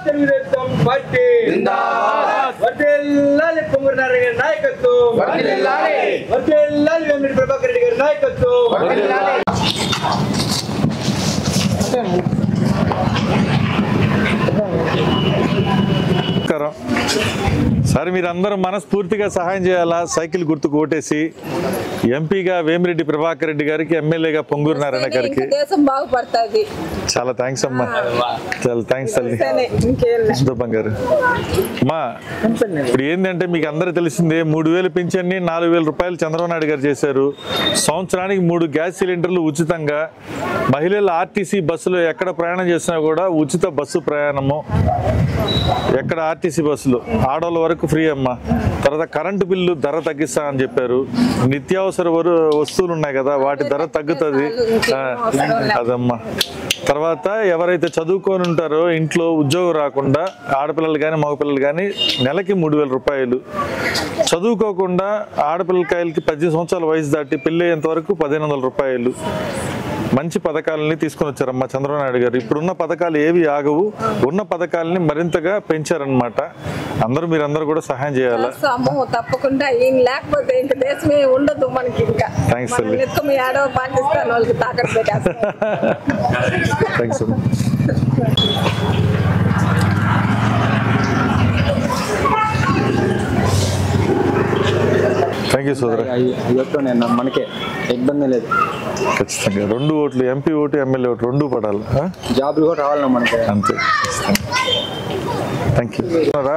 Telugu Desam party వర్ధిల్లాలి పొంగూరు నారాయణ గారి నాయకత్వం, వర్ధిల్లాలి వేమిరెడ్డి ప్రభాకర్ రెడ్డి గారి నాయకత్వం. సరే, మీరందరూ మనస్ఫూర్తిగా సహాయం చేయాలా. సైకిల్ గుర్తుకు ఓటేసి ఎంపీగా వేమిరెడ్డి ప్రభాకర్ రెడ్డి గారికి, ఎమ్మెల్యేగా పొంగూరు నారాయణ గారికి. చాలా థ్యాంక్స్ అమ్మా, చాలా థ్యాంక్స్ తల్లి సుబ్బమ్మ గారు. అమ్మా, ఇప్పుడు ఏంటంటే మీకు అందరూ తెలిసిందే, 3000 పింఛన్ని 4000 రూపాయలు చంద్రబాబు నాయుడు గారు చేశారు. సంవత్సరానికి 3 గ్యాస్ సిలిండర్లు ఉచితంగా. మహిళలు ఆర్టీసీ బస్సులో ఎక్కడ ప్రయాణం చేసినా కూడా ఉచిత బస్సు ప్రయాణము. ఎక్కడ ఆర్టీసీ బస్సులు ఆడవాళ్ళ వరకు ఫ్రీ అమ్మా. తర్వాత కరెంటు బిల్లు ధర తగ్గిస్తా అని చెప్పారు. నిత్యావసర వస్తువులు ఉన్నాయి కదా, వాటి ధర తగ్గుతుంది అదమ్మా. తర్వాత ఎవరైతే చదువుకొని ఉంటారో, ఇంట్లో ఉద్యోగం రాకుండా ఆడపిల్లలు కానీ మగపిల్లలు కానీ నెలకి 3000 రూపాయలు. చదువుకోకుండా ఆడపిల్లకాయలకి 18 సంవత్సరాల వయసు దాటి పెళ్ళి అయ్యేంత వరకు 1500 రూపాయలు. మంచి పథకాలని తీసుకొని వచ్చారమ్మా చంద్రబాబు నాయుడు గారు. ఇప్పుడున్న పథకాలు ఏవి ఆగవు, ఉన్న పథకాలని మరింతగా పెంచారనమాట. మీరందరూ కూడా సహాయం చేయాలి తప్పకుండా. ఈయన లేకపోతే ఇంక దేశమే ఉండదు మనకి. ఇంకా పాకిస్తాన్ వాళ్ళకి తాకట్టు పెట్టేస్తాం. థ్యాంక్స్ అమ్మా. థ్యాంక్ యూ సోదరా. మనకే ఇబ్బంది లేదు. ఖచ్చితంగా 2 ఓట్లు, ఎంపీ ఓటు ఎమ్మెల్యే ఓటు 2 పడాలి. జాబ్లు కూడా రావాలన్నా మనకి, అంతే. Thank you. ఇక్కడ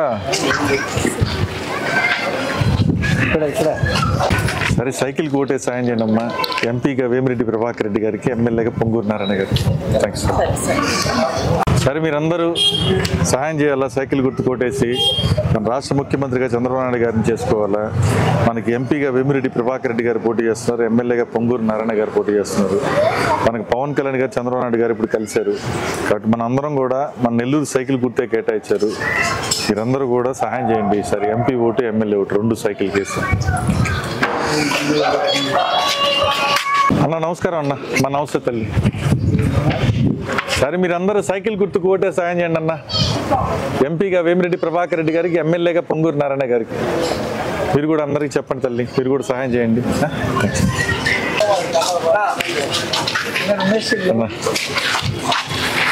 సరే, సైకిల్కి ఓటే సాయం చేయండి అమ్మా. ఎంపీగా వేమిరెడ్డి ప్రభాకర్ రెడ్డి గారికి, ఎమ్మెల్యేగా పొంగూరు నారాయణ గారికి. థ్యాంక్స్. సరే, మీరందరూ సహాయం చేయాలా. సైకిల్ గుర్తు కొట్టేసి మన రాష్ట్ర ముఖ్యమంత్రిగా చంద్రబాబు నాయుడు గారిని చేసుకోవాలా. మనకి ఎంపీగా వేమిరెడ్డి ప్రభాకర్ రెడ్డి గారు పోటీ చేస్తున్నారు, ఎమ్మెల్యేగా పొంగూరు నారాయణ గారు పోటీ చేస్తున్నారు. మనకి పవన్ కళ్యాణ్ గారు, చంద్రబాబు నాయుడు గారు ఇప్పుడు కలిశారు. కాబట్టి మన అందరం కూడా మన నెల్లూరు సైకిల్ గుర్తే కేటాయించారు. మీరందరూ కూడా సహాయం చేయండి. సరే, MP vote MLA vote 2 cycle case. అన్న నమస్కారం అన్న. మా నమస్తే తల్లి. సరే, మీరందరూ సైకిల్ గుర్తుకు ఓటే సాయం చేయండి అన్న. ఎంపీగా వేమిరెడ్డి ప్రభాకర్ రెడ్డి గారికి, ఎమ్మెల్యేగా పొంగూరు నారాయణ గారికి. మీరు కూడా అందరికీ చెప్పండి తల్లి, మీరు కూడా సహాయం చేయండి.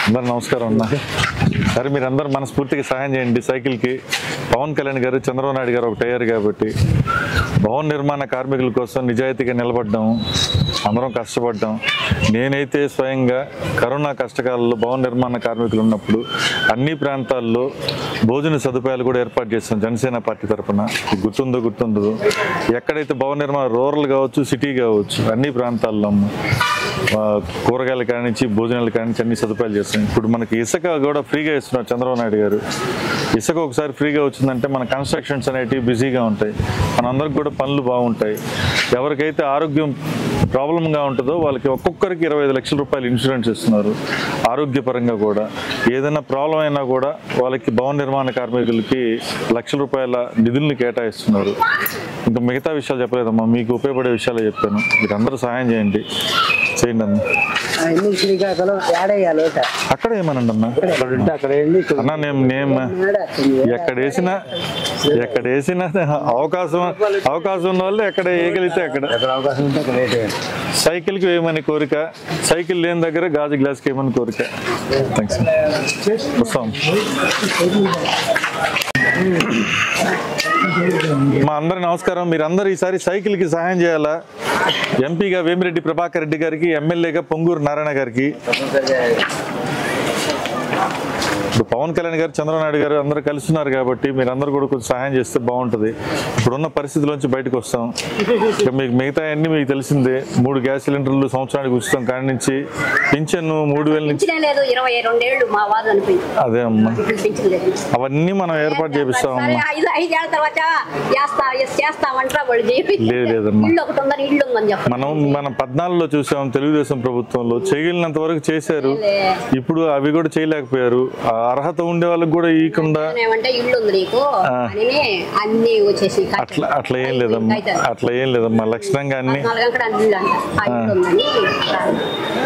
అందరు నమస్కారం అన్న. సరే, మీరందరూ మనస్ఫూర్తిగా సహాయం చేయండి సైకిల్కి. పవన్ కళ్యాణ్ గారు, చంద్రబాబు నాయుడు గారు ఒకటి అయ్యారు కాబట్టి భవన నిర్మాణ కార్మికుల కోసం నిజాయితీగా నిలబడ్డాం, అందరం కష్టపడ్డాం. నేనైతే స్వయంగా కరోనా కష్టకాలంలో భవన నిర్మాణ కార్మికులు ఉన్నప్పుడు అన్ని ప్రాంతాల్లో భోజన సదుపాయాలు కూడా ఏర్పాటు చేస్తాం జనసేన పార్టీ తరఫున. గుర్తుండదు ఎక్కడైతే భవన నిర్మాణం, రూరల్ కావచ్చు, సిటీ కావచ్చు, అన్ని ప్రాంతాల్లో కూరగాయలు కానించి భోజనాలు కానించి అన్ని సదుపాయాలు చేస్తాం. ఇప్పుడు మనకి ఇసుక కూడా ఫ్రీగా ఇస్తున్నారు చంద్రబాబు నాయుడు గారు. ఇసుక ఒకసారి ఫ్రీగా వచ్చిందంటే మన కన్స్ట్రక్షన్స్ అనేటివి బిజీగా ఉంటాయి, మనందరికి కూడా పనులు బాగుంటాయి. ఎవరికైతే ఆరోగ్యం ప్రాబ్లంగా ఉంటుందో వాళ్ళకి ఒక్కొక్కరికి 25 లక్షల రూపాయలు ఇన్సూరెన్స్ ఇస్తున్నారు. ఆరోగ్యపరంగా కూడా ఏదైనా ప్రాబ్లం అయినా కూడా వాళ్ళకి భవన నిర్మాణ కార్మికులకి లక్షల రూపాయల నిధుల్ని కేటాయిస్తున్నారు. ఇంకా మిగతా విషయాలు చెప్పలేదమ్మా, మీకు ఉపయోగపడే విషయాలు చెప్పాను. మీరు అందరూ సహాయం చేయండి అన్న. అక్కడ ఏమనండి అన్న, అన్న నేను ఎక్కడేసినా అవకాశం ఉన్న వాళ్ళు ఎక్కడ వేయగలిగితే అక్కడ. సైకిల్కి వేయమని కోరిక, సైకిల్ లేని దగ్గర గాజు గ్లాస్కి వేయమని కోరిక. థ్యాంక్స్. వస్తాం. మా అందరి నమస్కారం. మీరందరూ ఈసారి సైకిల్కి సహాయం చేయాలా. ఎంపీగా వేమిరెడ్డి ప్రభాకర్ రెడ్డి గారికి, ఎమ్మెల్యేగా పొంగూరు నారాయణ గారికి. ఇప్పుడు పవన్ కళ్యాణ్ గారు, చంద్రబాబు నాయుడు గారు అందరూ కలుస్తున్నారు కాబట్టి మీరందరూ కూడా కొంచెం సహాయం చేస్తే బాగుంటుంది. ఇప్పుడున్న పరిస్థితిలోంచి బయటకు వస్తాం. మీకు మిగతా అన్ని మీకు తెలిసిందే. 3 గ్యాస్ సిలిండర్లు సంవత్సరానికి ఉచితం కాడి నుంచి, పింఛన్ 3000 నుంచి. అదే అమ్మా, అవన్నీ మనం ఏర్పాటు చేపిస్తామమ్మా. లేదమ్మా, మనం 14లో చూసాం తెలుగుదేశం ప్రభుత్వంలో చేయగలిగినంత వరకు చేశారు. ఇప్పుడు అవి కూడా చేయలేకపోయారు. అర్హత ఉండే వాళ్ళకి కూడా ఇవ్వకుండా అట్లా ఏం లేదమ్మా లక్షణంగా అన్ని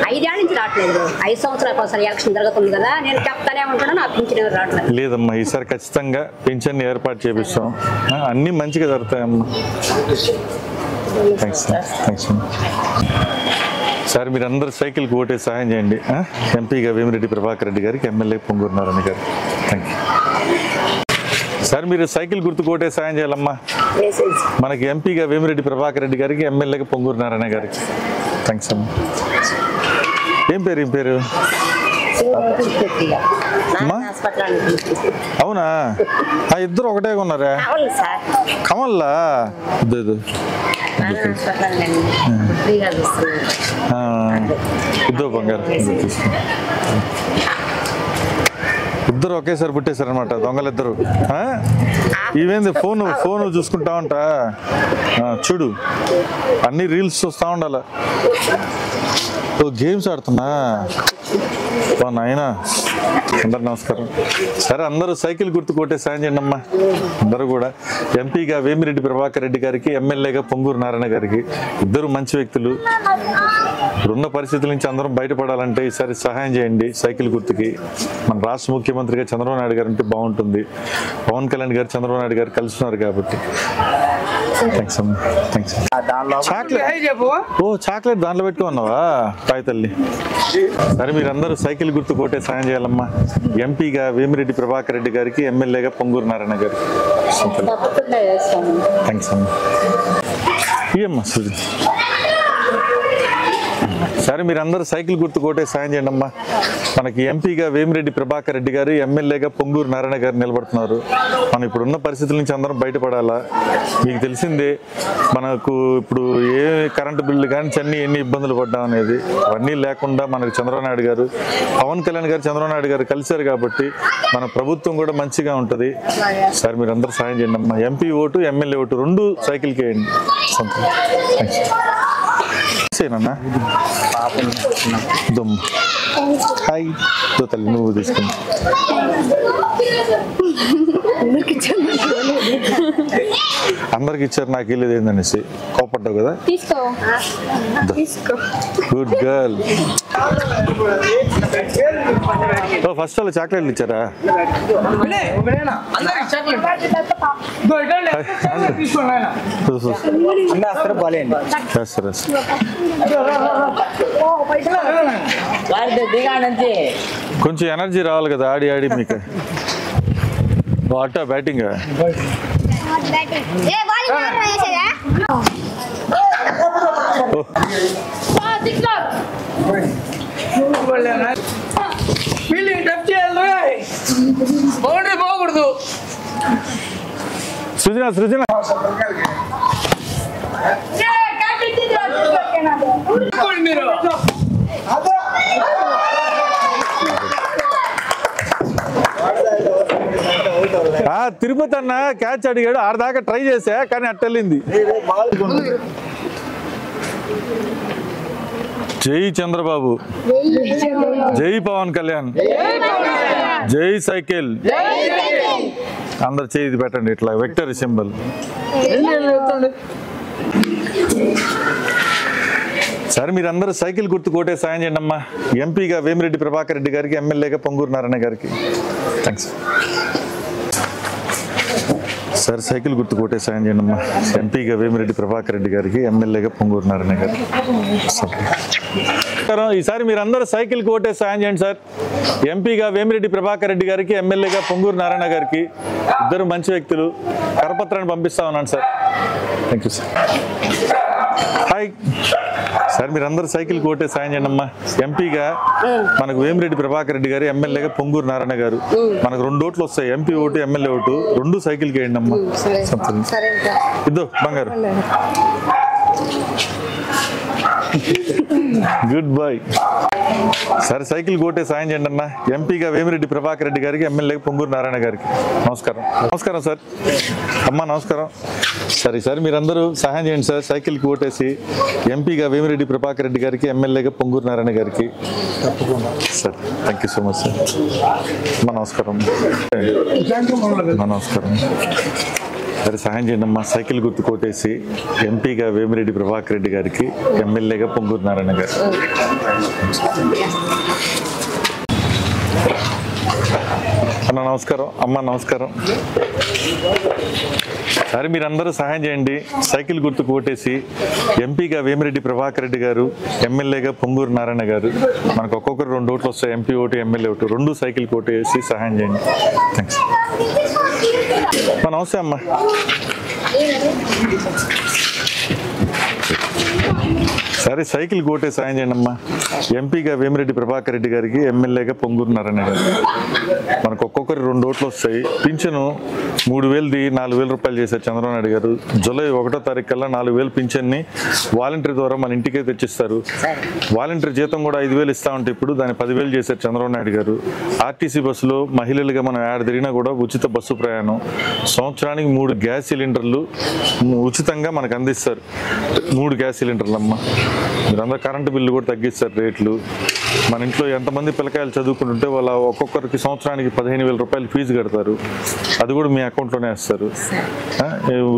5 ఏళ్ల నుంచి రావట్లేదు. 5 సంవత్సరాలకు ఒకసారి ఎలక్షన్ జరుగుతుంది కదా, నేను చెప్తానే ఉంటాను, నాకు పింఛన్ ఎవరు రావట్లేదు. లేదమ్మా ఈసారి ఖచ్చితంగా పింఛన్ ఏర్పాటు చేపిస్తాం. అన్ని మంచిగా జరుగుతాయమ్మా. Thanks sir. మీరు అందరూ సైకిల్కి ఓటే సహాయం చేయండి. ఎంపీగా వేమిరెడ్డి ప్రభాకర్ రెడ్డి గారికి, ఎమ్మెల్యే పొంగూరు నారాయణ గారు. Thank you sir. మీరు సైకిల్ గుర్తుకు ఓటే సహాయం చేయాలమ్మా. మనకి ఎంపీగా వేమిరెడ్డి ప్రభాకర్ రెడ్డి గారికి, ఎమ్మెల్యేగా పొంగూరు నారాయణ గారికి. థ్యాంక్స్ అమ్మా. ఏం పేరు? అవునా? ఇద్దరు ఒకటే ఉన్నారా? కమల్లా? ఇద్దరు బంగారు ఇద్దరు ఒకేసారి పుట్టేశారనమాట దొంగలిద్దరు. ఇవేంది ఫోన్ చూసుకుంటా ఉంటా చూడు, అన్ని రీల్స్ చూస్తా ఉండాల. గేమ్స్ ఆడుతున్నా నాయనా. అందరు నమస్కారం. సరే అందరూ సైకిల్ గుర్తు కొట్టే సాయం చేయండి అమ్మా. అందరూ కూడా ఎంపీగా వేమిరెడ్డి ప్రభాకర్ రెడ్డి గారికి, ఎమ్మెల్యేగా పొంగూరు నారాయణ గారికి. ఇద్దరు మంచి వ్యక్తులు. ఇప్పుడున్న పరిస్థితుల నుంచి అందరం బయటపడాలంటే ఈసారి సహాయం చేయండి సైకిల్ గుర్తుకి. మన రాష్ట్ర ముఖ్యమంత్రిగా చంద్రబాబు నాయుడు గారు అంటే బాగుంటుంది. పవన్ కళ్యాణ్ గారు, చంద్రబాబు నాయుడు గారు కలుస్తున్నారు కాబట్టి. థ్యాంక్స్ అమ్మా. థ్యాంక్స్. చాక్లెట్ దాంట్లో పెట్టుకున్నావా తాయి తల్లి? సరే మీరందరూ సైకిల్ గుర్తు కొట్టే సాయం చేయాలమ్మా. ఎంపీగా వేమిరెడ్డి ప్రభాకర్ రెడ్డి గారికి, ఎమ్మెల్యేగా పొంగూరు నారాయణ గారికి. థ్యాంక్స్ అమ్మా. ఇయమ్మా సుజీ. సరే మీరందరూ సైకిల్ గుర్తు కొట్టే సాయం చేయండి అమ్మా. మనకి ఎంపీగా వేమిరెడ్డి ప్రభాకర్ రెడ్డి గారు, ఎమ్మెల్యేగా పొంగూరు నారాయణ గారు నిలబడుతున్నారు. మనం ఇప్పుడున్న పరిస్థితుల నుంచి అందరం బయటపడాలా. మీకు తెలిసిందే మనకు ఇప్పుడు ఏ కరెంటు బిల్లు కానీ ఎన్ని ఇబ్బందులు పడ్డాం అనేది. అవన్నీ లేకుండా మనకు చంద్రబాబు నాయుడు గారు, పవన్ కళ్యాణ్ గారు, చంద్రబాబు నాయుడు గారు కలిశారు కాబట్టి మన ప్రభుత్వం కూడా మంచిగా ఉంటుంది. సరే మీరందరూ సాయం చేయండి అమ్మా. ఎంపీ ఓటు, ఎమ్మెల్యే ఓటు రెండు సైకిల్కి వేయండి. సేనా దుమ్ హాయ్ తల్లి నువ్వు తీసుకుని అందరికి ఇచ్చారు, నాకు వెళ్ళేది ఏందనేసి కోపడ్డావు కదా. Good girl. ఫస్ట్ వాళ్ళు చాక్లెట్లు ఇచ్చారా? కొంచెం ఎనర్జీ రావాలి కదా ఆడి ఆడి మీకు. అట్టా బ్యాటింగ్ సృజన సృజన తిరుపతి అన్న క్యాచ్ అడిగాడు, ఆడదాకా ట్రై చేసా కానీ అట్టెళ్ళింది. జై చంద్రబాబు, జై పవన్ కళ్యాణ్, జై సైకిల్. అందరు చేయి పెట్టండి ఇట్లా విక్టరీ సింబల్. సరే మీరందరూ సైకిల్ గుర్తు కొట్టే సాయం చేయండి అమ్మా. ఎంపీగా వేమిరెడ్డి ప్రభాకర్ రెడ్డి గారికి, ఎమ్మెల్యేగా పొంగూరు నారాయణ గారికి. థ్యాంక్స్. సరే సైకిల్ గుర్తు కొట్టే సాయం చేయండి అమ్మా. ఎంపీగా వేమిరెడ్డి ప్రభాకర్ రెడ్డి గారికి, ఎమ్మెల్యేగా పొంగూరు నారాయణ గారికి. ఈసారి మీరందరూ సైకిల్ కొట్టే సాయం చేయండి సార్. ఎంపీగా వేమిరెడ్డి ప్రభాకర్ రెడ్డి గారికి, ఎమ్మెల్యేగా పొంగూరు నారాయణ గారికి. ఇద్దరు మంచి వ్యక్తులు. కరపత్రాన్ని పంపిస్తా ఉన్నాను sir. Thank you sir. Hi sir. మీరందరూ సైకిల్ కొట్టే సాయం చేయండి అమ్మా. ఎంపీగా మనకు వేమిరెడ్డి ప్రభాకర్ రెడ్డి గారు, ఎమ్మెల్యేగా పొంగూరు నారాయణ గారు. మనకు 2 ఓట్లు వస్తాయి, ఎంపీ ఓటు, ఎమ్మెల్యే ఓటు. 2 సైకిల్కి వేయండి అమ్మా. ఇద్దో బంగారు. Good bye. సరే సైకిల్ కోటే సాయం చేయండి అన్న. ఎంపీగా వేమిరెడ్డి ప్రభాకర్ రెడ్డి గారికి, ఎమ్మెల్యేగా పొంగూరు నారాయణ గారికి నమస్కారం. నమస్కారం సార్. అమ్మ నమస్కారం. సరే సార్ మీరందరూ సహాయం చేయండి సార్. సైకిల్కి ఓటేసి ఎంపీగా వేమిరెడ్డి ప్రభాకర్ రెడ్డి గారికి, ఎమ్మెల్యేగా పొంగూరు నారాయణ గారికి. Sir thank you so much sir. అమ్మ నమస్కారం. నమస్కారం. సరే సహాయం చేయండి అమ్మా. సైకిల్ గుర్తు కోటేసి ఎంపీగా వేమిరెడ్డి ప్రభాకర్ రెడ్డి గారికి, ఎమ్మెల్యేగా పొంగూరు నారాయణ గారు. అన్న నమస్కారం. అమ్మ నమస్కారం. సరే మీరందరూ సహాయం చేయండి. సైకిల్ గుర్తు కోటేసి ఎంపీగా వేమిరెడ్డి ప్రభాకర్ రెడ్డి గారు, ఎమ్మెల్యేగా పొంగూరు నారాయణ గారు. మనకు ఒక్కొక్కరు 2 ఓట్లు వస్తాయి. MP vote, MLA vote, 2 cycle కోటేసి సహాయం చేయండి. థ్యాంక్స్. నమస్తే అమ్మా. సరే సైకిల్ కోటే సాయం చేయండి అమ్మా. ఎంపీగా వేమిరెడ్డి ప్రభాకర్ రెడ్డి గారికి, ఎమ్మెల్యేగా పొంగూరు నారాయణ గారు. మనకు ఒక్కొక్కరు 2 ఓట్లు వస్తాయి. పింఛను 3000ది 4000 రూపాయలు చేశారు చంద్రబాబు నాయుడు గారు. జూలై 1వ తారీఖు కల్లా 4000 పింఛన్ని వాలంటీర్ ద్వారా మన ఇంటికే తెచ్చిస్తారు. వాలంటీర్ జీతం కూడా 5000 ఇస్తా ఉంటే ఇప్పుడు దాన్ని 10,000 చేశారు చంద్రబాబు నాయుడు గారు. ఆర్టీసీ బస్సులో మహిళలుగా మనం ఏడ తిరిగినా కూడా ఉచిత బస్సు ప్రయాణం. సంవత్సరానికి 3 గ్యాస్ సిలిండర్లు ఉచితంగా మనకు అందిస్తారు. 3 గ్యాస్ సిలిండర్లు అమ్మ. మీరందరూ కరెంటు బిల్లు కూడా తగ్గిస్తారు రేట్లు. మన ఇంట్లో ఎంతమంది పిల్లకాయలు చదువుకుంటుంటే వాళ్ళ ఒక్కొక్కరికి సంవత్సరానికి 15,000 రూపాయలు ఫీజు కడతారు. అది కూడా మీ అకౌంట్లోనే వేస్తారు.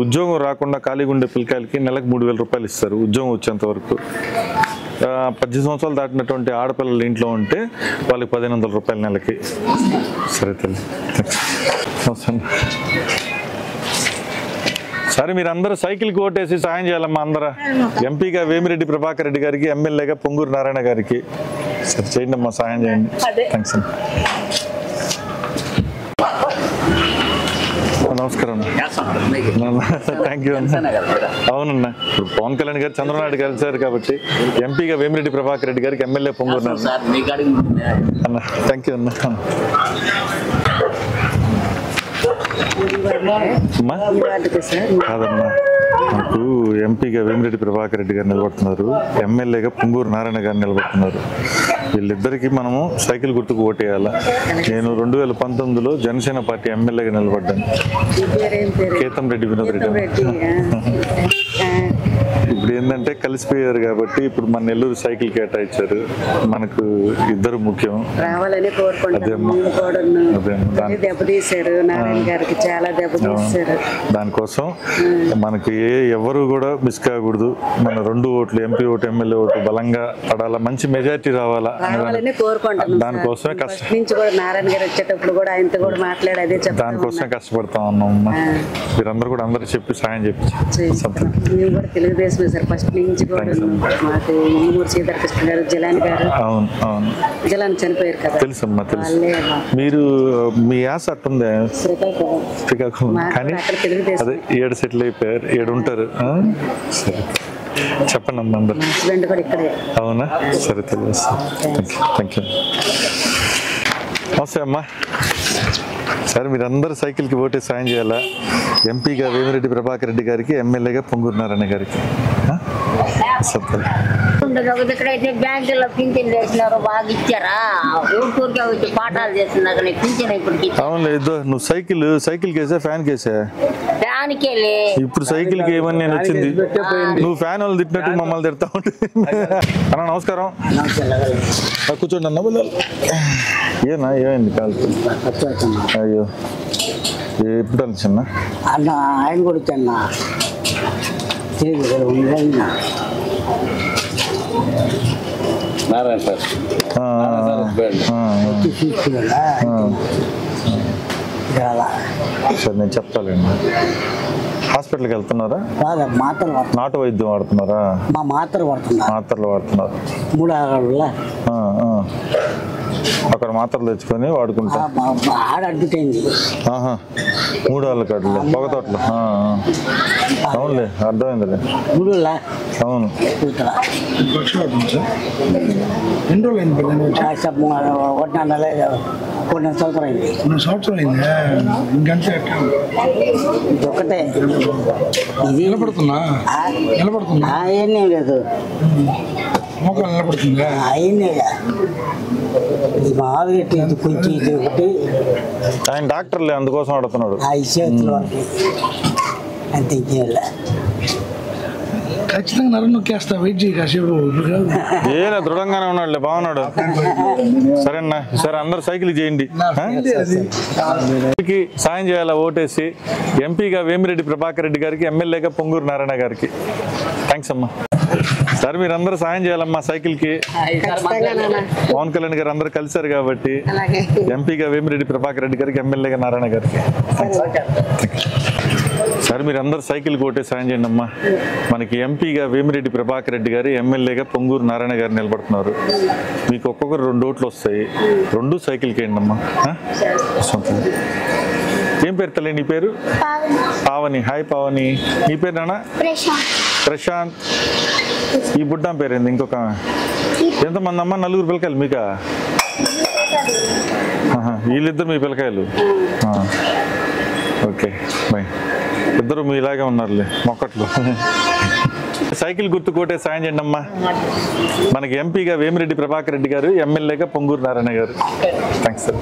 ఉద్యోగం రాకుండా ఖాళీగా ఉండే పిల్లకాయలకి నెలకు 3,000 రూపాయలు ఇస్తారు ఉద్యోగం వచ్చేంత వరకు. 18 సంవత్సరాలు దాటినటువంటి ఆడపిల్లలు ఇంట్లో ఉంటే వాళ్ళకి 1,500 రూపాయలు నెలకి. సరే తల్లి. సరే మీరందరూ సైకిల్కి ఓటేసి సాయం చేయాలమ్మా. అందరూ ఎంపీగా వేమిరెడ్డి ప్రభాకర్ రెడ్డి గారికి, ఎమ్మెల్యేగా పొంగూరు నారాయణ గారికి. సరే చేయండి అమ్మా, సాయం చేయండి. థ్యాంక్స్ అండి. నమస్కారం. థ్యాంక్ యూ అన్న. అవునన్నా, ఇప్పుడు పవన్ కళ్యాణ్ గారు చంద్రబాబు నాయుడు గారు కలిసారు కాబట్టి ఎంపీగా వేమిరెడ్డి ప్రభాకర్ రెడ్డి గారికి, ఎమ్మెల్యే పొంగూరు అన్న. థ్యాంక్ యూ అన్న. కాదమ్మా, నాకు ఎంపీగా వేమిరెడ్డి ప్రభాకర్ రెడ్డి గారు నిలబడుతున్నారు, ఎమ్మెల్యేగా పొంగూరు నారాయణ గారు నిలబడుతున్నారు. వీళ్ళిద్దరికి మనము సైకిల్ గుర్తుకు ఓటేయాలా. నేను 2019లో జనసేన పార్టీ ఎమ్మెల్యేగా నిలబడ్డాను. కేతం రెడ్డి వినోద్ రెడ్డి. ఇప్పుడు ఏంటంటే కలిసిపోయారు కాబట్టి ఇప్పుడు మన నెల్లూరు సైకిల్ కేటాయించారు. మనకు ఇద్దరు ముఖ్యం. దానికోసం మనకి ఎవరు కూడా మిస్ కాకూడదు. మన 2 ఓట్లు, ఎంపీ ఓటు, ఎమ్మెల్యే ఓటు బలంగా పడాలా, మంచి మెజారిటీ రావాలా. దానికోసమే దానికోసమే కష్టపడతా ఉన్నాం. మీరందరూ కూడా అందరూ చెప్పి సాయం చెప్పి ఫస్ట్ నుంచి కూడా మాకు సీతాకృష్ణ గారు, జలాని గారు. అవును అవును, జలాని చనిపోయారు కదా. తెలుసమ్మా తెలుసు. మీరు మీ యాస అట్టుంది శ్రీకాకుళం, కానీ అదే 7 సెటిల్ అయిపోయారు, 7 ఉంటారు. సరే చెప్పండి అమ్మా అందరు. హస్బెండ్ కూడా ఇక్కడే. అవునా, సరే తెలుసు. Thank you. నమస్తే అమ్మా. సరే మీరందరూ సైకిల్కి ఓటే సాయం చేయాలా. ఎంపీగా వేమిరెడ్డి ప్రభాకర్ రెడ్డి గారికి, ఎమ్మెల్యేగా పొంగూరు నారాయణ గారికి. ఇక్కడైతే బ్యాంకులో పింఛన్ చేసినారు, బాగా ఇచ్చారా? ఊరికే వచ్చి పాఠాలు చేస్తున్నారు పింఛన్ ఇప్పటికి. అవును లేదు, నువ్వు సైకిల్ కేసా ఫ్యాన్ కేసా? ఫ్యాన్కే. ఇప్పుడు సైకిల్ కి ఏమని నేను వచ్చింది, నువ్వు ఫ్యాన్ వాళ్ళు తిట్టినట్టు మమ్మల్ని తిడతా ఉంటే. అన్న నమస్కారం. కూర్చోండి అన్న. ఏనా ఏమైంది కాలు? అయ్యో ఎప్పుడు వచ్చిన్నా అన్న? ఆయన కూడా వచ్చాన్న. సరే నేను చెప్తాలేండి. హాస్పిటల్కి వెళ్తున్నారా? నాటు వైద్యం వాడుతున్నారా? మాత్రలు వాడుతున్నారు. 3 అక్కడ మాత్రలు తెచ్చుకొని వాడుకుంటా. 3 ఏళ్ళ కాడలే పొగతోటలు. అవునులే, అర్థమైందిలే. అవును. ఒకటే ఇది నిలబడుతున్నా ఏం లేదు. మోకాలు నిలబడుతుందా? అయినా ఇది మామూలుగా ఇది కొంచెం ఇది ఒకటి ఆయన డాక్టర్లే అందుకోసం అడుగుతున్నాడు. 5 చేతులు వరకు అంతే చేయాలి. ఖచ్చితంగా నరం నొక్కేస్తా, వెయిట్ చేయి కాసేపు. ఏనా దృఢంగానే ఉన్నాడులే, బాగున్నాడు. సరేనా, సరే అందరు సైకిల్ చేయండి. సాయం చేయాలా ఓటేసి ఎంపీగా వేమిరెడ్డి ప్రభాకర్ రెడ్డి గారికి, ఎమ్మెల్యేగా పొంగూరు నారాయణ గారికి. థ్యాంక్స్ అమ్మా. సార్ మీరు అందరూ సాయం చేయాలమ్మా సైకిల్కి. పవన్ కళ్యాణ్ గారు అందరూ కలిశారు కాబట్టి ఎంపీగా వేమిరెడ్డి ప్రభాకర్ రెడ్డి గారికి, ఎమ్మెల్యేగా నారాయణ గారికి. సార్ మీరు అందరు సైకిల్ కొట్టే సాయం చేయండి అమ్మా. మనకి ఎంపీగా వేమిరెడ్డి ప్రభాకర్ రెడ్డి గారు, ఎమ్మెల్యేగా పొంగూరు నారాయణ గారు నిలబడుతున్నారు. మీకు ఒక్కొక్కరు 2 ఓట్లు వస్తాయి. 2 సైకిల్కి వేయండి అమ్మా. ఏం పేరు తల్లి నీ పేరు? పావని. హాయ్ పావని. నీ పేరు నాన్న? ప్రశాంత్. ఈ బుడ్డా పేరేంది? ఇంకొక ఎంతమంది అమ్మ? 4 పిల్లకాయలు మీకా? వీళ్ళిద్దరు మీ పిల్లకాయలు. Okay bye. ఇద్దరు మీ ఇలాగే ఉన్నారులే మొక్కట్లు. సైకిల్ గుర్తు కోటే సాయం చేయండి అమ్మా. మనకి ఎంపీగా వేమిరెడ్డి ప్రభాకర్ రెడ్డి గారు, ఎమ్మెల్యేగా పొంగూరు నారాయణ గారు. Thanks sir.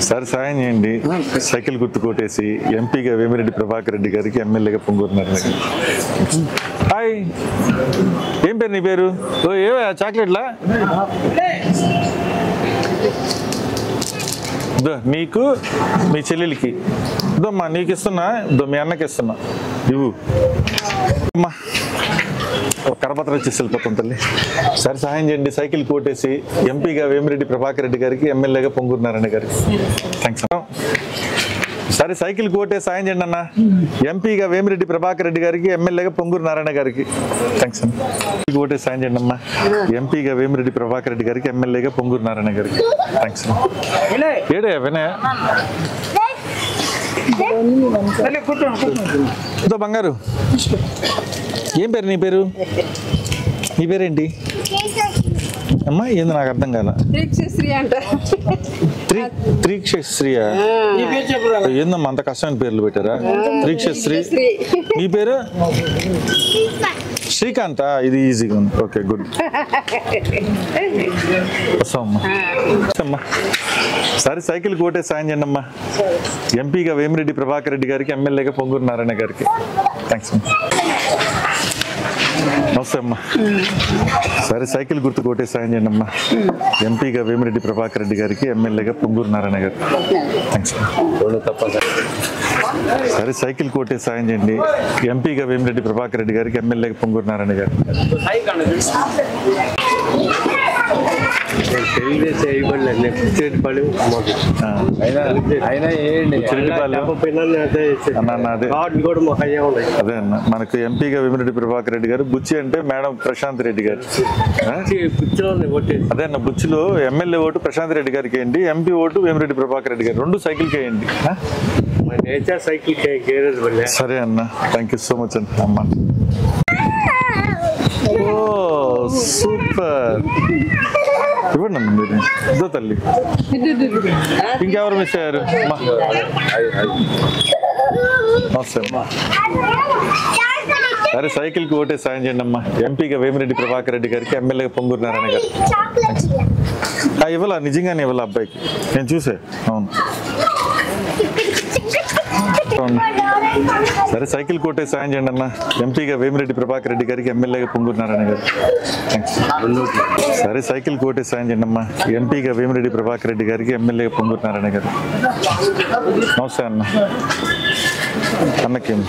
సార్ సాయం చేయండి. సైకిల్ గుర్తు కొట్టేసి ఎంపీగా వేమిరెడ్డి ప్రభాకర్ రెడ్డి గారికి, ఎమ్మెల్యేగా పొంగూరు నారాయణ గారు. హాయ్, ఏం పేరు నీ పేరు? ఓ ఏవా చాక్లెట్లా? నీకు మీ చెల్లెలికి ఇదమ్మా, నీకు ఇస్తున్నా, మీ అన్నకి ఇస్తున్నా. ఇవ్వు అమ్మా. కరపత్ర వచ్చేసి వెళ్ళిపోతాం తల్లి. సరే సాయం చేయండి. సైకిల్ కోటేసి ఎంపీగా వేమిరెడ్డి ప్రభాకర్ రెడ్డి గారికి, ఎమ్మెల్యేగా పొంగూరు నారాయణ గారికి. థ్యాంక్స్. సరే సైకిల్ కోటే సాయం చేయండి అన్న. ఎంపీగా వేమిరెడ్డి ప్రభాకర్ రెడ్డి గారికి, ఎమ్మెల్యేగా పొంగూరు నారాయణ గారికి. థ్యాంక్స్ అన్న. కోటే సాయం చేయండి అమ్మా. ఎంపీగా వేమిరెడ్డి ప్రభాకర్ రెడ్డి గారికి, ఎమ్మెల్యేగా పొంగూరు నారాయణ గారికి. థ్యాంక్స్ అన్న. ఏడే వినయ బంగారు. ఏం పేరు నీ పేరు? నీ పేరేంటి అమ్మా? ఏంది నాకు అర్థం కాల. త్రీక్షశ్రీయా? ఏందమ్మా అంత కష్టమైన పేర్లు పెట్టారా? త్రీక్షశ్రీ. మీ పేరు? శ్రీకాంత్. ఇది ఈజీగా ఉంది. Okay good. వస్తామమ్మా. సరే సైకిల్ కోటే సాయం చేయండి అమ్మా. ఎంపీగా వేమిరెడ్డి ప్రభాకర్ రెడ్డి గారికి, ఎమ్మెల్యేగా పొంగూరు నారాయణ గారికి. థ్యాంక్స్ అమ్మా. నమస్తే అమ్మా. సరే సైకిల్ గుర్తు కోటే సాయం చేయండి అమ్మా. ఎంపీగా వేమిరెడ్డి ప్రభాకర్ రెడ్డి గారికి, ఎమ్మెల్యేగా పొంగూరు నారాయణ గారికి. థ్యాంక్స్. సరే సైకిల్ కోటే సాయం చేయండి. ఎంపీగా వేమిరెడ్డి ప్రభాకర్ రెడ్డి గారికి, ఎమ్మెల్యేగా పొంగూరు నారాయణ గారికి. అదే అన్న మనకు ఎంపీగా వేమిరెడ్డి ప్రభాకర్ రెడ్డి గారు, బుచ్చి అంటే మేడం ప్రశాంత్ రెడ్డి గారు. అదే అన్న బుచ్చిలో ఎమ్మెల్యే ఓటు ప్రశాంత్ రెడ్డి గారికి వేయండి, ఎంపీ ఓటు వేమిరెడ్డి ప్రభాకర్ రెడ్డి గారు. 2 సైకిల్కి వేయండి. సరే అన్న. థ్యాంక్ యూ సో మచ్ అండి అమ్మ. ఓ సూపర్. ఇవ్వండి అమ్మ మీరు. ఇదో తల్లి. ఇంకెవరు మిస్ అయ్యారు? నమస్తే అమ్మా. సరే సైకిల్కి ఓటే సాయం చేయండి అమ్మా. ఎంపీగా వేమిరెడ్డి ప్రభాకర్ రెడ్డి గారికి, ఎమ్మెల్యేగా పొంగూరు నారాయణ గారు. ఇవ్వాలా? నిజంగానే ఇవ్వాలా అబ్బాయికి? నేను చూసే. అవును. సరే సైకిల్ కోటే సాయం చేయండి అన్న. ఎంపీగా వేమిరెడ్డి ప్రభాకర్ రెడ్డి గారికి, ఎమ్మెల్యేగా పొంగూరు నారాయణ గారు. థ్యాంక్స్. సరే సైకిల్ కోటే సాయం చేయండి అమ్మా. ఎంపీగా వేమిరెడ్డి ప్రభాకర్ రెడ్డి గారికి, ఎమ్మెల్యేగా పొంగూరు నారాయణ గారు. నమస్తే అన్న. అన్నకేం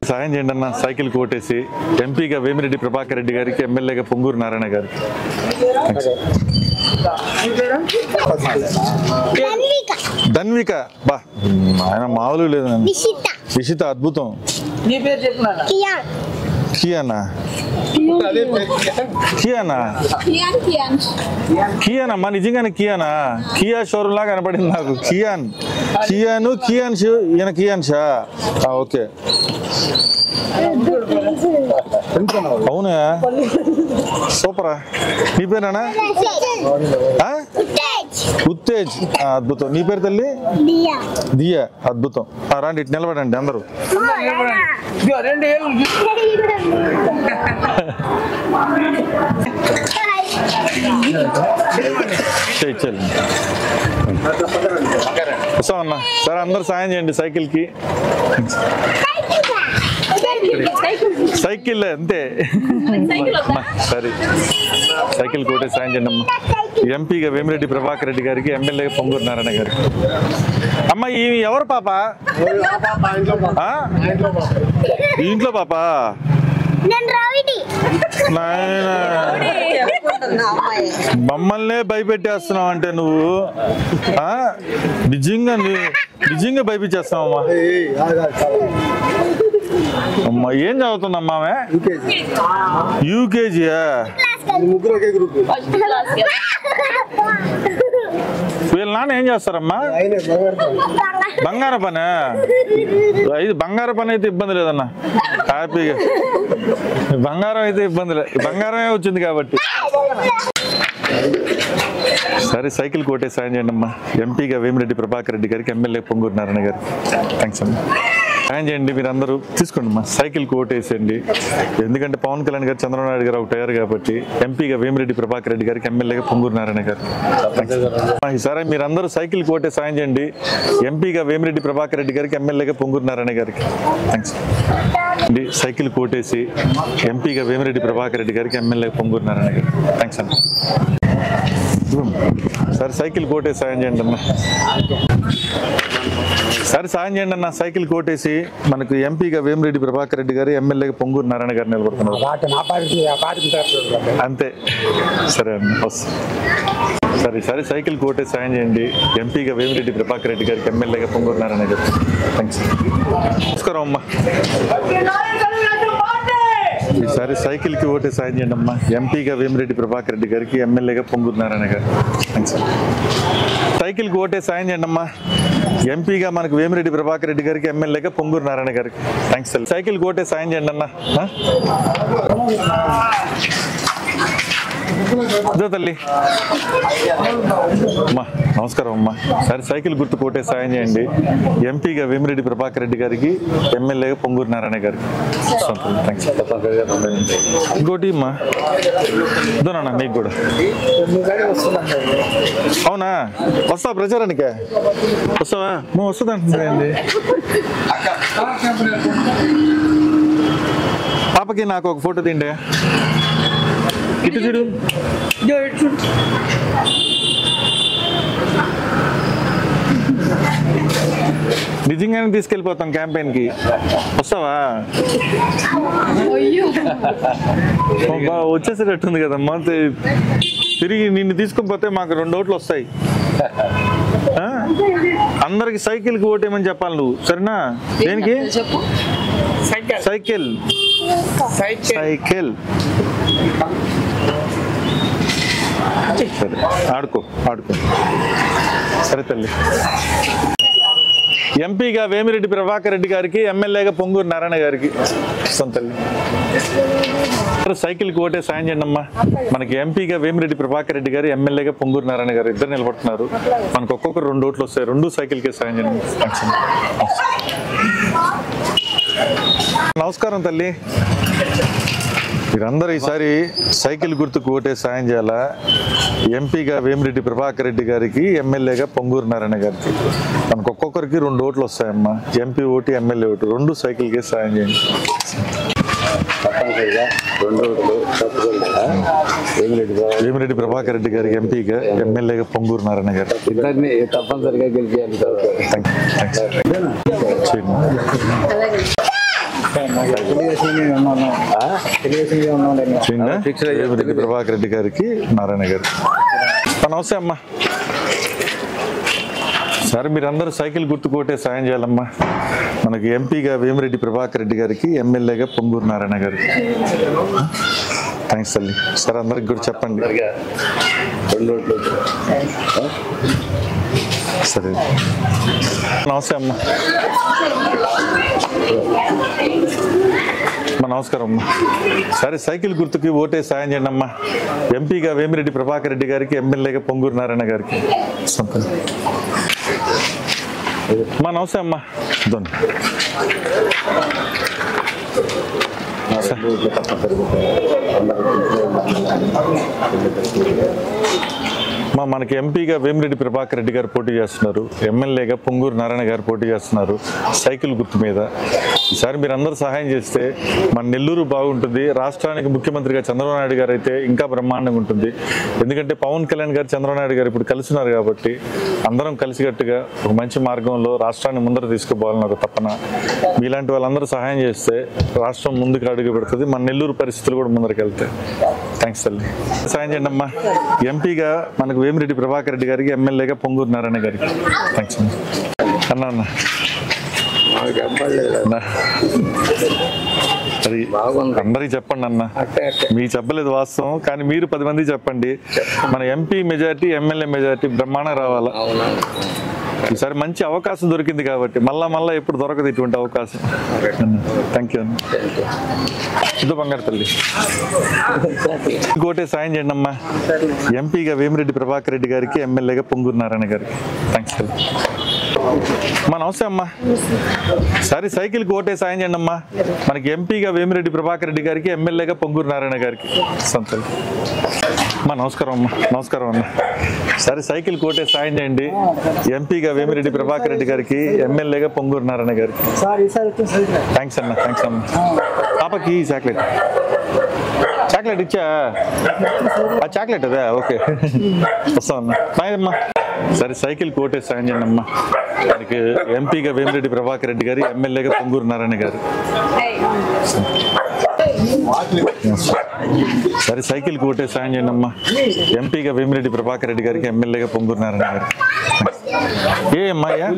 సాయం చేయండి అన్న. సైకిల్ కోటేసి ఎంపీగా వేమిరెడ్డి ప్రభాకర్ రెడ్డి గారికి, ఎమ్మెల్యేగా పొంగూరు నారాయణ గారికి. ధన్విక. బా ఆయన మామూలు లేదు. నిషిత అద్భుతం. కియానా? కియానమ్మా. నిజంగానే కియానా? కియా షోరూమ్ లాగా కనపడింది నాకు. కియాను ఈయన కియాన్షా? ఓకే. అవునా? సూపరా. నీ పేరేనా? ఉత్తేజ్ అద్భుతం. నీ పేరు తల్లి? దియా. అద్భుతం. రండి ఇటు నిలబడండి అందరూ. వస్తామన్నా. సరే అందరు సాయం చేయండి సైకిల్కి. సైకిల్ అంతే. సరే సైకిల్ కోటే సాయం చేయండి అమ్మా. ఎంపీగా వేమిరెడ్డి ప్రభాకర్ రెడ్డి గారికి, ఎమ్మెల్యేగా పొంగూరు నారాయణ గారికి. అమ్మ ఈ ఎవరు పాప? ఇంట్లో పాప? మమ్మల్నే భయపెట్టేస్తున్నావు అంటే నువ్వు నిజంగా భయపించేస్తున్నావమ్మా. అమ్మా ఏం చదువుతుందమ్మా? యూకేజీయా? వీళ్ళ నాన్న ఏం చేస్తారమ్మా? బంగార పని. బంగార పని అయితే ఇబ్బంది లేదన్నా, హ్యాపీగా. బంగారం అయితే ఇబ్బంది లేదు, బంగారమే వచ్చింది కాబట్టి. సరే సైకిల్ కోటే సాయం చేయండి అమ్మా. ఎంపీగా వేమిరెడ్డి ప్రభాకర్ రెడ్డి గారికి, ఎమ్మెల్యే పొంగూరు నారాయణ గారికి. థ్యాంక్స్ అమ్మా. సాయం చేయండి మీరు అందరూ. తీసుకోండి అమ్మా సైకిల్ కోటేసేయండి. ఎందుకంటే పవన్ కళ్యాణ్ గారు, చంద్రబాబు నాయుడు గారు ఒకటి అయ్యారు కాబట్టి. ఎంపీగా వేమిరెడ్డి ప్రభాకర్ రెడ్డి గారికి, ఎమ్మెల్యేగా పొంగూరు నారాయణ గారు. సరే మీరు అందరూ సైకిల్ కోటే సాయం చేయండి. ఎంపీగా వేమిరెడ్డి ప్రభాకర్ రెడ్డి గారికి, ఎమ్మెల్యేగా పొంగూరు నారాయణ గారికి. థ్యాంక్స్ అండి. సైకిల్ కోటేసి ఎంపీగా వేమిరెడ్డి ప్రభాకర్ రెడ్డి గారికి, ఎమ్మెల్యేగా పొంగూరు నారాయణ గారికి. థ్యాంక్స్ అమ్మా. సరే సైకిల్ కోటే సాయం చేయండి అన్న. సరే సాయం చేయండి అన్న. సైకిల్ కోటేసి మనకు ఎంపీగా వేమిరెడ్డి ప్రభాకర్ రెడ్డి గారు, ఎమ్మెల్యేగా పొంగూరు నారాయణ గారు నిలబడుతున్నారు. అంతే. సరే అన్న వస్తా. సరే సైకిల్ కోటే సాయం చేయండి. ఎంపీగా వేమిరెడ్డి ప్రభాకర్ రెడ్డి గారికి, ఎమ్మెల్యేగా పొంగూరు నారాయణ గారు. థ్యాంక్స్. నమస్కారం అమ్మా. ఈసారి సైకిల్ కి ఓటే సాయం చేయండి అమ్మా. ఎంపీగా వేమిరెడ్డి ప్రభాకర్ రెడ్డి గారికి, ఎమ్మెల్యేగా పొంగూరు నారాయణ గారు. థ్యాంక్స్. సైకిల్ కి ఓటే సాయం చేయండి అమ్మా. ఎంపీగా మనకు వేమిరెడ్డి ప్రభాకర్ రెడ్డి గారికి, ఎమ్మెల్యేగా పొంగూరు నారాయణ గారికి. థ్యాంక్స్. సైకిల్ కి ఓటే సాయం చేయండి అన్న. తల్లి అమ్మా నమస్కారం అమ్మా. సరే సైకిల్ గుర్తు కోటే సాయం చేయండి. ఎంపీగా వేమిరెడ్డి ప్రభాకర్ రెడ్డి గారికి, ఎమ్మెల్యేగా పొంగూరు నారాయణ గారికి. ఇంకోటి అమ్మా ఇదోనా నీకు కూడా? అవునా వస్తావా ప్రచారానికే? వస్తావా? వస్తుంది అంటుంది. పాపకి నాకు ఒక ఫోటో తిండే. ఇటు చూడు. నిజంగానే తీసుకెళ్ళిపోతాం క్యాంపెయిన్ కి. వస్తావా? వచ్చేసేటట్టుంది కదమ్మా. తిరిగి నిన్ను తీసుకొని పోతే మాకు 2 ఓట్లు వస్తాయి. అందరికి సైకిల్ కి ఓటేమని చెప్పాలి నువ్వు, సరేనా? దేనికి? సైకిల్. సరే ఆడుకో. సరే తల్లి. ఎంపీగా వేమిరెడ్డి ప్రభాకర్ రెడ్డి గారికి, ఎమ్మెల్యేగా పొంగూరు నారాయణ గారికి. తల్లి సైకిల్ కి ఓటే సాయం చేయండి అమ్మా. మనకి ఎంపీగా వేమిరెడ్డి ప్రభాకర్ రెడ్డి గారు, ఎమ్మెల్యేగా పొంగూరు నారాయణ గారు ఇద్దరు నిలబడుతున్నారు. మనకు ఒక్కొక్కరు 2 ఓట్లు వస్తాయి. 2 సైకిల్ కి సాయం చేయండి. నమస్కారం తల్లి. మీరందరూ ఈసారి సైకిల్ గుర్తుకు ఓటే సాయం చేయాలా. ఎంపీగా వేమిరెడ్డి ప్రభాకర్ రెడ్డి గారికి, ఎమ్మెల్యేగా పొంగూరు నారాయణ గారికి. మనకు ఒక్కొక్కరికి 2 ఓట్లు వస్తాయమ్మా. ఎంపీ ఓటు, ఎమ్మెల్యే ఓటు 2 సైకిల్కే సాయం చేయండి. వేమిరెడ్డి ప్రభాకర్ రెడ్డి గారికి, ఎంపీగా, ఎమ్మెల్యేగా పొంగూరు నారాయణ గారు. తప్పనిసరిగా గెలిపించాలి. వేమిరెడ్డి ప్రభాకర్ రెడ్డి గారికి, నారాయణ గారు. నమస్తే అమ్మా. సరే మీరందరూ సైకిల్ గుర్తుకోటే సాయం చేయాలమ్మా. మనకి ఎంపీగా వేమిరెడ్డి ప్రభాకర్ రెడ్డి గారికి, ఎమ్మెల్యేగా పొంగూరు నారాయణ గారికి. థ్యాంక్స్ తల్లి. సరే అందరికి కూడా చెప్పండి. సరే నమస్తే అమ్మా. నమస్కారం అమ్మా. సరే సైకిల్ గుర్తుకి ఓటే సాయం చేయండి అమ్మా. ఎంపీగా వేమిరెడ్డి ప్రభాకర్ రెడ్డి గారికి, ఎమ్మెల్యేగా పొంగూరు నారాయణ గారికి. అమ్మా నమస్తే అమ్మా. మనకి ఎంపీగా వేమిరెడ్డి ప్రభాకర్ రెడ్డి గారు పోటీ చేస్తున్నారు, ఎమ్మెల్యేగా పొంగూరు నారాయణ గారు పోటీ చేస్తున్నారు సైకిల్ గుర్తు మీద. ఈసారి మీరు అందరూ సహాయం చేస్తే మన నెల్లూరు బాగుంటుంది. రాష్ట్రానికి ముఖ్యమంత్రిగా చంద్రబాబు నాయుడు గారు అయితే ఇంకా బ్రహ్మాండంగా ఉంటుంది. ఎందుకంటే పవన్ కళ్యాణ్ గారు, చంద్రబాబు నాయుడు గారు ఇప్పుడు కలిసి ఉన్నారు కాబట్టి అందరం కలిసికట్టుగా ఒక మంచి మార్గంలో రాష్ట్రాన్ని ముందర తీసుకుపోవాలని ఒక తపన. మీలాంటి వాళ్ళందరూ సహాయం చేస్తే రాష్ట్రం ముందుకు అడుగు పెడుతుంది, మన నెల్లూరు పరిస్థితులు కూడా ముందరికి వెళ్తాయి. థ్యాంక్స్ తల్లి. సాయం చేయండి అమ్మా. ఎంపీగా మనకు వేమిరెడ్డి ప్రభాకర్ రెడ్డి గారికి, ఎమ్మెల్యేగా పొంగూరు నారాయణ గారికి. థ్యాంక్స్ అన్న. అన్న అది అందరికి చెప్పండి అన్న. మీకు చెప్పలేదు వాస్తవం, కానీ మీరు 10 మంది చెప్పండి. మన ఎంపీ మెజార్టీ, ఎమ్మెల్యే మెజార్టీ బ్రహ్మాండం రావాలా. ఈసారి మంచి అవకాశం దొరికింది కాబట్టి మళ్ళా ఎప్పుడు దొరకదు ఇటువంటి అవకాశం. థ్యాంక్ యూ అన్న. ఇదో బంగారు తల్లి. ఇంకోటే సాయం చేయండి అమ్మా. ఎంపీగా వేమిరెడ్డి ప్రభాకర్ రెడ్డి గారికి, ఎమ్మెల్యేగా పొంగూరు నారాయణ గారికి. థ్యాంక్స్ తల్లి. అమ్మా నమస్తే అమ్మా. సరే సైకిల్కి ఓటే సాయం చేయండి అమ్మా. మనకి ఎంపీగా వేమిరెడ్డి ప్రభాకర్ రెడ్డి గారికి, ఎమ్మెల్యేగా పొంగూరు నారాయణ గారికి. సంతోషం అమ్మా. నమస్కారం అమ్మా. నమస్కారం అన్న. సరే సైకిల్కి ఓటే సాయం చేయండి. ఎంపీగా వేమిరెడ్డి ప్రభాకర్ రెడ్డి గారికి, ఎమ్మెల్యేగా పొంగూరు నారాయణ గారికి. థ్యాంక్స్ అన్న. థ్యాంక్స్ అమ్మా. పాపకి చాక్లెట్ ఇచ్చా. చాక్లెట్ అదే ఓకే. వస్తాం అన్న. బాయ్ అమ్మా. సరే సైకిల్ కోటే సాయం చేయండి అమ్మా. మనకి ఎంపీగా వేమిరెడ్డి ప్రభాకర్ రెడ్డి గారి, ఎమ్మెల్యేగా పొంగూరు నారాయణ గారు. సరే సైకిల్ కోటే సాయం చేయండి అమ్మా. ఎంపీగా వేమిరెడ్డి ప్రభాకర్ రెడ్డి గారికి, ఎమ్మెల్యేగా పొంగూరు నారాయణ గారు. ఏ అమ్మాయ్యా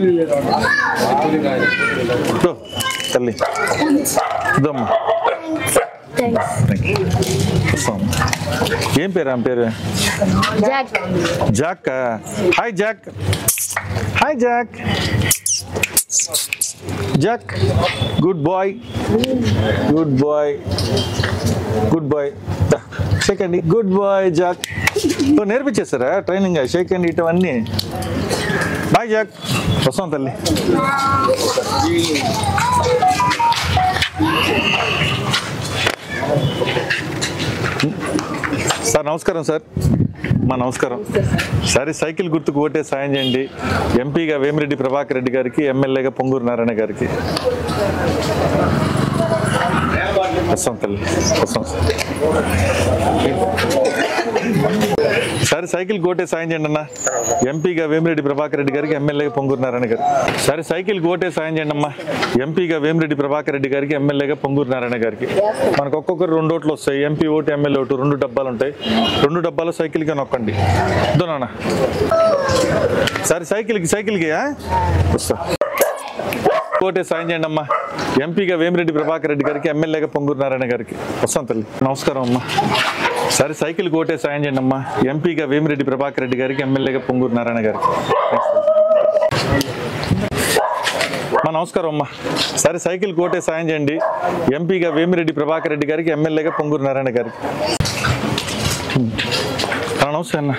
తల్లి ఇదమ్మా. ఏం పేరు ఆమె పేరు? Jack. Hi Jack. Hi Jack. Jack good boy. Good boy. Good boy. Shake అండి. Good boy Jack. నేర్పించేస్తారా ట్రైనింగ్? షేక్ అండి ఇటువన్నీ. Bye Jack. వస్తాం తల్లి. సార్ నమస్కారం సార్. మా నమస్కారం. సరే సైకిల్ గుర్తుకు ఓటే సాయం చేయండి. ఎంపీగా వేమిరెడ్డి ప్రభాకర్ రెడ్డి గారికి, ఎమ్మెల్యేగా పొంగూరు నారాయణ గారికి. వస్తాం తల్లి. వస్తాం. సరే సైకిల్ కోటే సాయం చేయండి అన్న. ఎంపీగా వేమిరెడ్డి ప్రభాకర్ రెడ్డి గారికి, ఎమ్మెల్యేగా పొంగూరు నారాయణ గారు. సరే సైకిల్ కోటే సాయం చేయండి అమ్మా. ఎంపీగా వేమిరెడ్డి ప్రభాకర్ రెడ్డి గారికి, ఎమ్మెల్యేగా పొంగూరు నారాయణ గారికి. మనకు ఒక్కొక్కరు 2 ఓట్లు వస్తాయి. ఎంపీ ఓటు, ఎమ్మెల్యే ఓటు 2 డబ్బాలు ఉంటాయి. 2 డబ్బాలు సైకిల్కి నొక్కండి. ఇదో నాన్న. సరే సైకిల్కి వస్తా. కోటే సాయం చేయండి అమ్మా. ఎంపీగా వేమిరెడ్డి ప్రభాకర్ రెడ్డి గారికి, ఎమ్మెల్యేగా పొంగూరు నారాయణ గారికి. వస్తాం తల్లి. నమస్కారం అమ్మా. సరే సైకిల్ కోటే సాయం చేయండి అమ్మా. ఎంపీగా వేమిరెడ్డి ప్రభాకర్ రెడ్డి గారికి, ఎమ్మెల్యేగా పొంగూరు నారాయణ గారికి. మా నమస్కారం అమ్మా. సరే సైకిల్ కోటే సాయం చేయండి. ఎంపీగా వేమిరెడ్డి ప్రభాకర్ రెడ్డి గారికి, ఎమ్మెల్యేగా పొంగూరు నారాయణ గారికి. నమస్తే అన్న.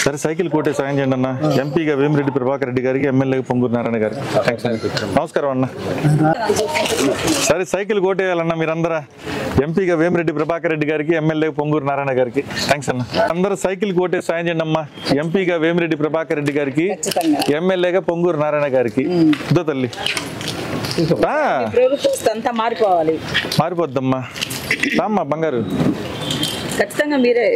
సరే సైకిల్ కోటే సాయం చేయండి అన్న. ఎంపీగా వేమిరెడ్డి ప్రభాకర్ రెడ్డి గారికి, ఎమ్మెల్యేగా పొంగూరు నారాయణ గారికి. నమస్కారం అన్న. సరే సైకిల్ కోటేయాలన్న మీరందరూ. ఎంపీగా వేమిరెడ్డి ప్రభాకర్ రెడ్డి గారికి, ఎమ్మెల్యేగా పొంగూరు నారాయణ గారికి. థ్యాంక్స్ అన్న. అందరూ సైకిల్ కోటే సాయం చేయండి అమ్మా. ఎంపీగా వేమిరెడ్డి ప్రభాకర్ రెడ్డి గారికి, ఎమ్మెల్యేగా పొంగూరు నారాయణ గారికి. ఇదో తల్లి. మారిపోద్దమ్మా. రామ్మా బంగారు. ఖచ్చితంగా మీరే.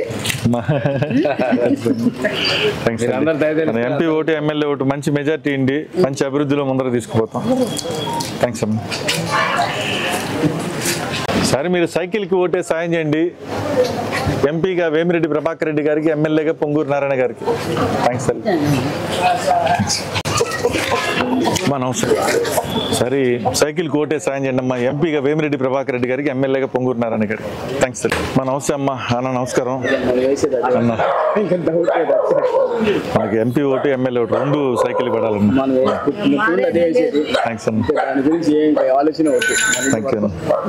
ఎంపీ ఓటు, ఎమ్మెల్యే ఓటు మంచి మెజార్టీ ఇండి మంచి అభివృద్ధిలో ముందర తీసుకుపోతాం. థ్యాంక్స్ అమ్మా. సరే మీరు సైకిల్కి ఓటే సాయం చేయండి. ఎంపీగా వేమిరెడ్డి ప్రభాకర్ రెడ్డి గారికి, ఎమ్మెల్యేగా పొంగూరు నారాయణ గారికి. థ్యాంక్స్ అండి. అమ్మా నమస్తే. సరే సైకిల్ కోటే సాయం చేయండి అమ్మా. ఎంపీగా వేమిరెడ్డి ప్రభాకర్ రెడ్డి గారికి, ఎమ్మెల్యేగా పొంగూరు నారాయణ గారికి. Thanks sir. మా నమస్తే అమ్మా. అన్న నమస్కారం అన్న. మనకి ఎంపీ ఓటు ఎమ్మెల్యే ఓటు రెండు సైకిల్ పడాలమ్మా. థ్యాంక్స్ అన్న.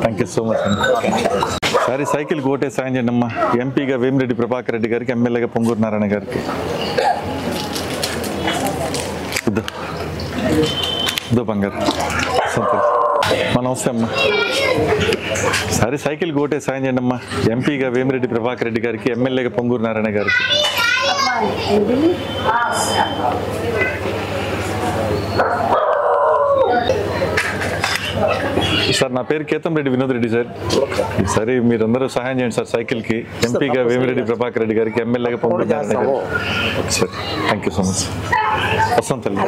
థ్యాంక్ యూ సో మచ్ అండి. సరే సైకిల్ కోటే సాయం చేయండి అమ్మా. ఎంపీగా వేమిరెడ్డి ప్రభాకర్ రెడ్డి గారికి, ఎమ్మెల్యేగా పొంగూరు నారాయణ గారికి. ఇదో బంగారు మా నమస్తే అమ్మా. సరే సైకిల్ కోటే సాయం చేయండి అమ్మా. ఎంపీగా వేమిరెడ్డి ప్రభాకర్ రెడ్డి గారికి, ఎమ్మెల్యేగా పొంగూరు నారాయణ గారికి. సార్ నా పేరు కేతంరెడ్డి వినోద్ రెడ్డి సార్. సరే మీరందరూ సహాయం చేయండి సార్ సైకిల్కి. ఎంపీగా వేమిరెడ్డి ప్రభాకర్ రెడ్డి గారికి, ఎమ్మెల్యేగా పొంగూరు నారాయణ గారికి. Sir thank you so much. వస్తాం తల్లి.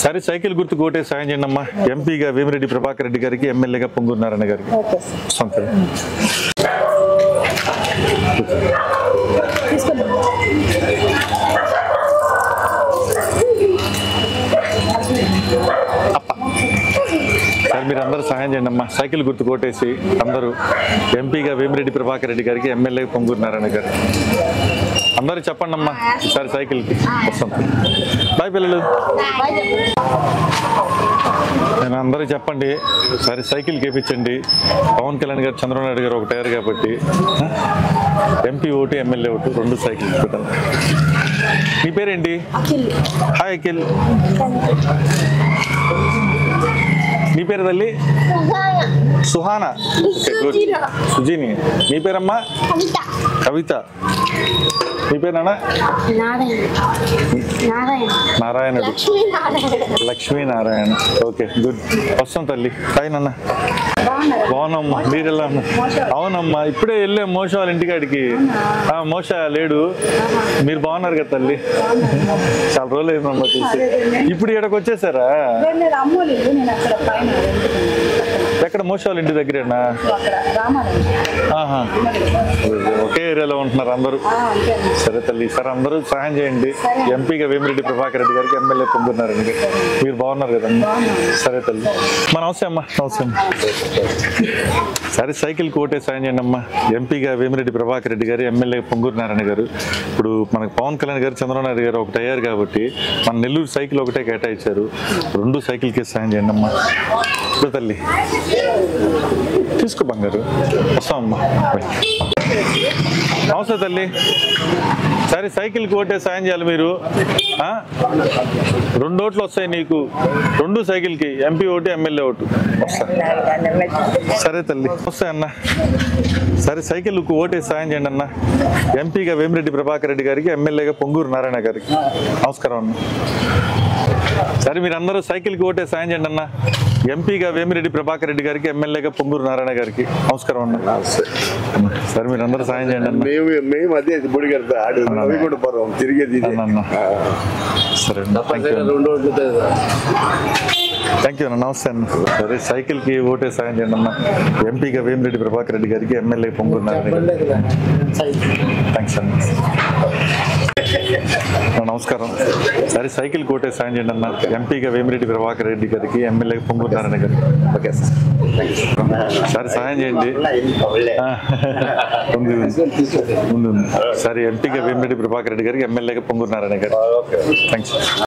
సరే సైకిల్ గుర్తు కోటే సాయం చేయండి అమ్మా. ఎంపీగా వేమిరెడ్డి ప్రభాకర్ రెడ్డి గారికి, ఎమ్మెల్యేగా పొంగూరు నారాయణ గారికి. వస్తాం తల్లి. సార్ మీరు అందరూ సహాయం చేయండి అమ్మా. సైకిల్ గుర్తు కోటేసి అందరూ ఎంపీగా వేమిరెడ్డి ప్రభాకర్ రెడ్డి గారికి, ఎమ్మెల్యే పొంగూరు నారాయణ గారికి. అందరూ చెప్పండి అమ్మా ఈసారి సైకిల్కి. వస్తాం. బాయ్ పిల్లలు. నేను అందరూ చెప్పండి సరే సైకిల్కి వేయించండి. పవన్ కళ్యాణ్ గారు, చంద్రబాబు నాయుడు గారు ఒకటి అయ్యారు కాబట్టి ఎంపీ ఓటు, ఎమ్మెల్యే ఓటు రెండు సైకిల్ పెట్టాలి. మీ పేరేంటి? హాయ్ అఖిల్. నీ పేరు తల్లి? సుహానా. సుజీని. నీ పేరమ్మా? కవిత. నీ పేరు నాన్న? నారాయణుడు. లక్ష్మీనారాయణ. Okay good. వస్తాం తల్లి. హాయ్ నాన్న. బాగున్నామ్మా. మీరు ఎలా ఉన్నా? అవునమ్మా ఇప్పుడే వెళ్ళే మోష వాళ్ళ ఇంటికాడికి. మోష లేడు. మీరు బాగున్నారు కదా తల్లి? చాలా రోజులు అయిందమ్మా చూసి. ఇప్పుడు ఇక్కడికి వచ్చేసారా? ఎక్కడ మోష వాళ్ళ ఇంటి దగ్గరేనా? ఒకే ఏరియాలో ఉంటున్నారు అందరూ. సరే తల్లి. సరే అందరూ సహాయం చేయండి. ఎంపీగా వేమిరెడ్డి ప్రభాకర్ రెడ్డి గారికి, ఎమ్మెల్యే పొంగూరు నారాయణ గారికి. మీరు బాగున్నారు కదమ్మా? సరే తల్లి. మా నమస్తే అమ్మా. నమస్తే అమ్మా. సరే సైకిల్ కోటే సాయం చేయండి అమ్మా. ఎంపీగా వేమిరెడ్డి ప్రభాకర్ రెడ్డి గారు, ఎమ్మెల్యే పొంగూరు నారాయణ గారు. ఇప్పుడు మనకు పవన్ కళ్యాణ్ గారు, చంద్రబాబు నాయుడు గారు ఒకటి అయ్యారు కాబట్టి మన నెల్లూరు సైకిల్ ఒకటే కేటాయించారు. రెండు సైకిల్కి సాయం చేయండి అమ్మా. ఇప్పుడు తల్లి తీసుకో బంగారు. వస్తామమ్మా. నమస్తే తల్లి. సరే సైకిల్ కోటే సాయం చేయాలి మీరు. 2 ఓట్లు వస్తాయి నీకు. 2 సైకిల్కి, ఎంపీ ఓటు, ఎమ్మెల్యే ఓటు. సరే తల్లి వస్తాయి అన్న. సరే సైకిల్కు ఓటే సాయం చేయండి అన్న. ఎంపీగా వేమిరెడ్డి ప్రభాకర్ రెడ్డి గారికి, ఎమ్మెల్యేగా పొంగూరు నారాయణ గారికి. నమస్కారం అన్న. సరే మీరు అందరూ సైకిల్కి ఓటే సాయం చేయండి అన్న. ఎంపీగా వేమిరెడ్డి ప్రభాకర్ రెడ్డి గారికి, ఎమ్మెల్యేగా పొంగూరు నారాయణ గారికి. నమస్కారం అన్న. సరే మీరు అందరూ సాయం చేయండి అన్న. సరే థ్యాంక్ యూ అన్న. నమస్తే అన్న. సరే సైకిల్కి ఓటే సాయం చేయండి అన్న. ఎంపీగా వేమిరెడ్డి ప్రభాకర్ రెడ్డి గారికి, ఎమ్మెల్యే పొంగూరు నారాయణ గారికి. థ్యాంక్స్ అన్న. నమస్కారం. సరే సైకిల్ కోటే సాయం చేయండి అన్న. ఎంపీగా వేమిరెడ్డి ప్రభాకర్ రెడ్డి గారికి, ఎమ్మెల్యే పొంగూరు నారాయణ గారికి. Okay sir. సరే సహాయం చేయండి. ముందు సరే ఎంపీగా వేమిరెడ్డి ప్రభాకర్ రెడ్డి గారికి, ఎమ్మెల్యేగా పొంగూరు నారాయణ గారికి. థ్యాంక్స్.